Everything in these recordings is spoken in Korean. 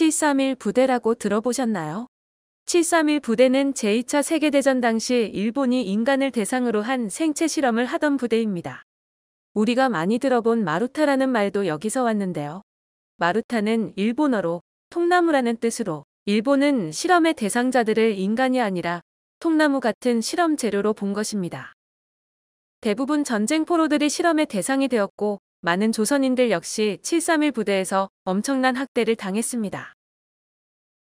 731 부대라고 들어보셨나요? 731 부대는 제2차 세계대전 당시 일본이 인간을 대상으로 한 생체 실험을 하던 부대입니다. 우리가 많이 들어본 마루타라는 말도 여기서 왔는데요. 마루타는 일본어로 통나무라는 뜻으로 일본은 실험의 대상자들을 인간이 아니라 통나무 같은 실험 재료로 본 것입니다. 대부분 전쟁 포로들이 실험의 대상이 되었고 많은 조선인들 역시 731 부대에서 엄청난 학대를 당했습니다.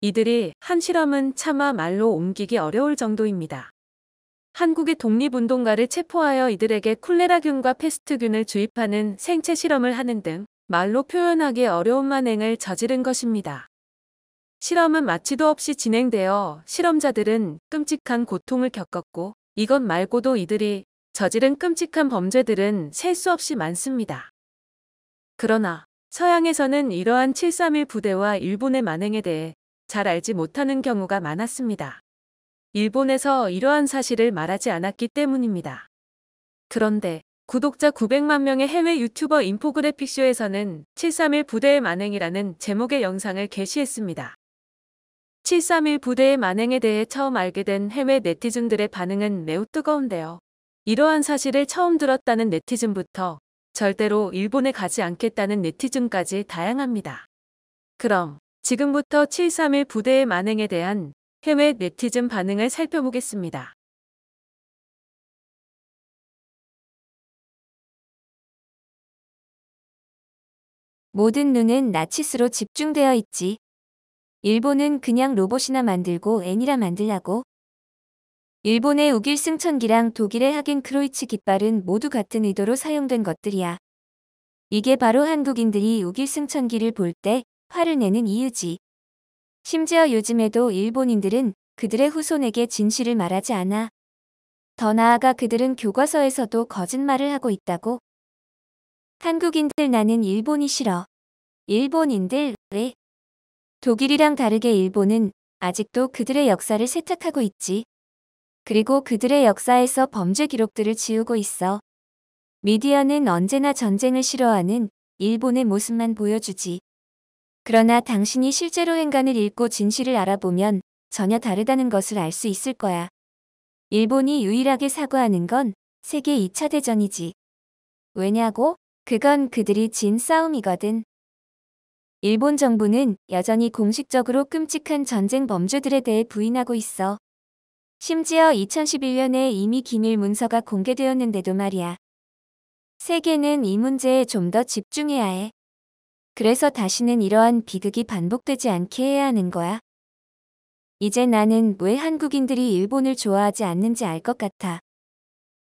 이들이 한 실험은 차마 말로 옮기기 어려울 정도입니다. 한국의 독립운동가를 체포하여 이들에게 콜레라균과 페스트균을 주입하는 생체 실험을 하는 등 말로 표현하기 어려운 만행을 저지른 것입니다. 실험은 마취도 없이 진행되어 실험자들은 끔찍한 고통을 겪었고 이것 말고도 이들이 저지른 끔찍한 범죄들은 셀 수 없이 많습니다. 그러나 서양에서는 이러한 731 부대와 일본의 만행에 대해 잘 알지 못하는 경우가 많았습니다. 일본에서 이러한 사실을 말하지 않았기 때문입니다. 그런데 구독자 900만 명의 해외 유튜버 인포그래픽쇼에서는 731 부대의 만행이라는 제목의 영상을 게시했습니다. 731 부대의 만행에 대해 처음 알게 된 해외 네티즌들의 반응은 매우 뜨거운데요. 이러한 사실을 처음 들었다는 네티즌부터 절대로 일본에 가지 않겠다는 네티즌까지 다양합니다. 그럼 지금부터 731 부대의 만행에 대한 해외 네티즌 반응을 살펴보겠습니다. 모든 눈은 나치스로 집중되어 있지. 일본은 그냥 로봇이나 만들고 애니라 만들라고. 일본의 우길 승천기랑 독일의 하겐 크로이츠 깃발은 모두 같은 의도로 사용된 것들이야. 이게 바로 한국인들이 우길 승천기를 볼 때 화를 내는 이유지. 심지어 요즘에도 일본인들은 그들의 후손에게 진실을 말하지 않아. 더 나아가 그들은 교과서에서도 거짓말을 하고 있다고. 한국인들 나는 일본이 싫어. 일본인들 왜? 독일이랑 다르게 일본은 아직도 그들의 역사를 세탁하고 있지. 그리고 그들의 역사에서 범죄 기록들을 지우고 있어. 미디어는 언제나 전쟁을 싫어하는 일본의 모습만 보여주지. 그러나 당신이 실제로 행간을 읽고 진실을 알아보면 전혀 다르다는 것을 알 수 있을 거야. 일본이 유일하게 사과하는 건 세계 2차 대전이지. 왜냐고? 그건 그들이 진 싸움이거든. 일본 정부는 여전히 공식적으로 끔찍한 전쟁 범죄들에 대해 부인하고 있어. 심지어 2011년에 이미 기밀 문서가 공개되었는데도 말이야. 세계는 이 문제에 좀 더 집중해야 해. 그래서 다시는 이러한 비극이 반복되지 않게 해야 하는 거야. 이제 나는 왜 한국인들이 일본을 좋아하지 않는지 알 것 같아.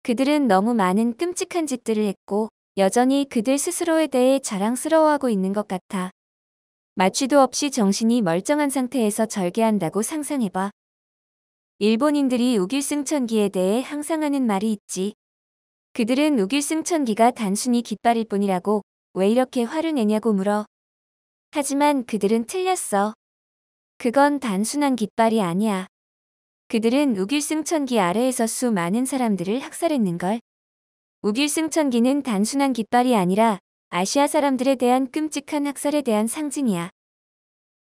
그들은 너무 많은 끔찍한 짓들을 했고 여전히 그들 스스로에 대해 자랑스러워하고 있는 것 같아. 마취도 없이 정신이 멀쩡한 상태에서 절개한다고 상상해봐. 일본인들이 우길승천기에 대해 항상 하는 말이 있지. 그들은 우길승천기가 단순히 깃발일 뿐이라고 왜 이렇게 화를 내냐고 물어. 하지만 그들은 틀렸어. 그건 단순한 깃발이 아니야. 그들은 우길승천기 아래에서 수많은 사람들을 학살했는걸. 우길승천기는 단순한 깃발이 아니라 아시아 사람들에 대한 끔찍한 학살에 대한 상징이야.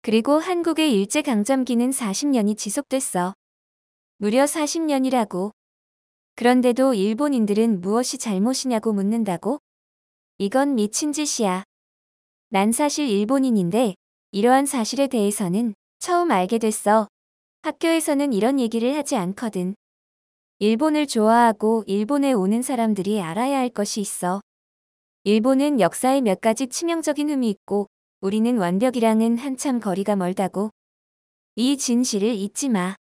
그리고 한국의 일제강점기는 40년이 지속됐어. 무려 40년이라고. 그런데도 일본인들은 무엇이 잘못이냐고 묻는다고? 이건 미친 짓이야. 난 사실 일본인인데 이러한 사실에 대해서는 처음 알게 됐어. 학교에서는 이런 얘기를 하지 않거든. 일본을 좋아하고 일본에 오는 사람들이 알아야 할 것이 있어. 일본은 역사에 몇 가지 치명적인 흠이 있고 우리는 완벽이랑은 한참 거리가 멀다고. 이 진실을 잊지 마.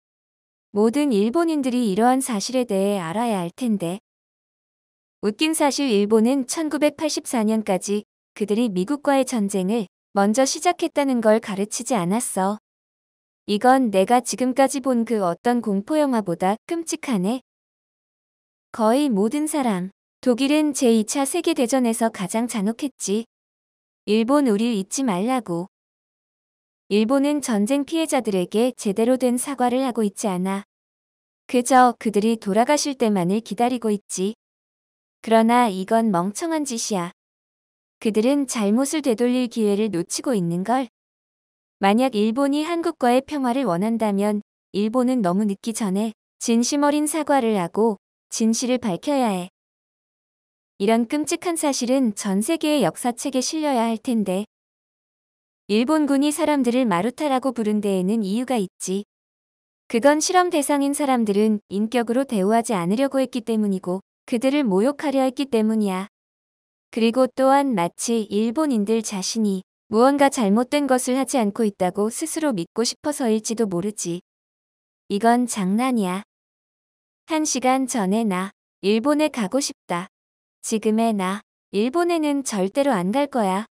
모든 일본인들이 이러한 사실에 대해 알아야 할 텐데. 웃긴 사실 일본은 1984년까지 그들이 미국과의 전쟁을 먼저 시작했다는 걸 가르치지 않았어. 이건 내가 지금까지 본 그 어떤 공포영화보다 끔찍하네. 거의 모든 사람. 독일은 제2차 세계대전에서 가장 잔혹했지. 일본 우릴 잊지 말라고. 일본은 전쟁 피해자들에게 제대로 된 사과를 하고 있지 않아. 그저 그들이 돌아가실 때만을 기다리고 있지. 그러나 이건 멍청한 짓이야. 그들은 잘못을 되돌릴 기회를 놓치고 있는걸. 만약 일본이 한국과의 평화를 원한다면 일본은 너무 늦기 전에 진심 어린 사과를 하고 진실을 밝혀야 해. 이런 끔찍한 사실은 전 세계의 역사책에 실려야 할 텐데. 일본군이 사람들을 마루타라고 부른 데에는 이유가 있지. 그건 실험 대상인 사람들은 인격으로 대우하지 않으려고 했기 때문이고 그들을 모욕하려 했기 때문이야. 그리고 또한 마치 일본인들 자신이 무언가 잘못된 것을 하지 않고 있다고 스스로 믿고 싶어서일지도 모르지. 이건 장난이야. 1시간 전에 나 일본에 가고 싶다. 지금의 나 일본에는 절대로 안 갈 거야.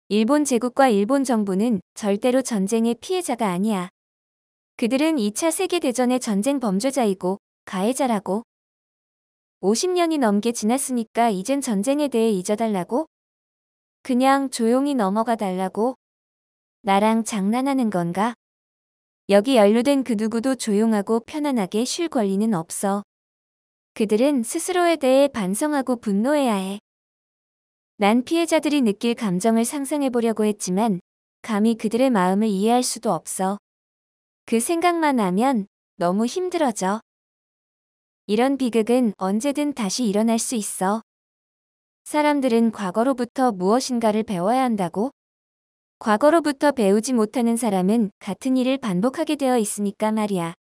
일본 제국과 일본 정부는 절대로 전쟁의 피해자가 아니야. 그들은 2차 세계대전의 전쟁 범죄자이고 가해자라고. 50년이 넘게 지났으니까 이젠 전쟁에 대해 잊어달라고? 그냥 조용히 넘어가 달라고? 나랑 장난하는 건가? 여기 연루된 그 누구도 조용하고 편안하게 쉴 권리는 없어. 그들은 스스로에 대해 반성하고 분노해야 해. 난 피해자들이 느낄 감정을 상상해보려고 했지만 감히 그들의 마음을 이해할 수도 없어. 그 생각만 하면 너무 힘들어져. 이런 비극은 언제든 다시 일어날 수 있어. 사람들은 과거로부터 무엇인가를 배워야 한다고? 과거로부터 배우지 못하는 사람은 같은 일을 반복하게 되어 있으니까 말이야.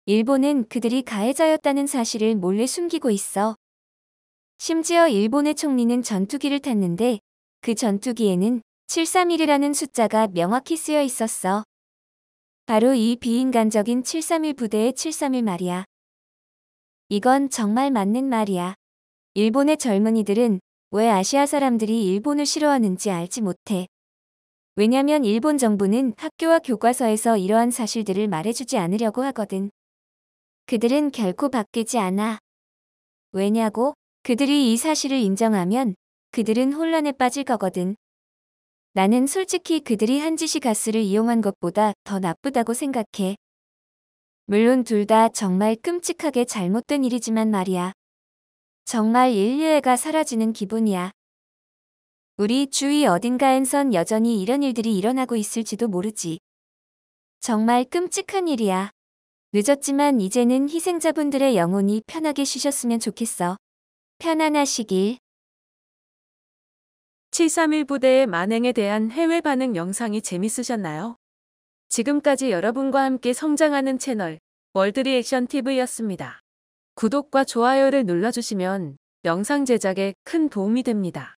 일본은 그들이 가해자였다는 사실을 몰래 숨기고 있어. 심지어 일본의 총리는 전투기를 탔는데 그 전투기에는 731이라는 숫자가 명확히 쓰여 있었어. 바로 이 비인간적인 731 부대의 731 말이야. 이건 정말 맞는 말이야. 일본의 젊은이들은 왜 아시아 사람들이 일본을 싫어하는지 알지 못해. 왜냐면 일본 정부는 학교와 교과서에서 이러한 사실들을 말해주지 않으려고 하거든. 그들은 결코 바뀌지 않아. 왜냐고? 그들이 이 사실을 인정하면 그들은 혼란에 빠질 거거든. 나는 솔직히 그들이 한 짓이 가스를 이용한 것보다 더 나쁘다고 생각해. 물론 둘 다 정말 끔찍하게 잘못된 일이지만 말이야. 정말 인류애가 사라지는 기분이야. 우리 주위 어딘가엔선 여전히 이런 일들이 일어나고 있을지도 모르지. 정말 끔찍한 일이야. 늦었지만 이제는 희생자분들의 영혼이 편하게 쉬셨으면 좋겠어. 편안하시길. 731 부대의 만행에 대한 해외 반응 영상이 재밌으셨나요? 지금까지 여러분과 함께 성장하는 채널 월드리액션 TV였습니다. 구독과 좋아요를 눌러주시면 영상 제작에 큰 도움이 됩니다.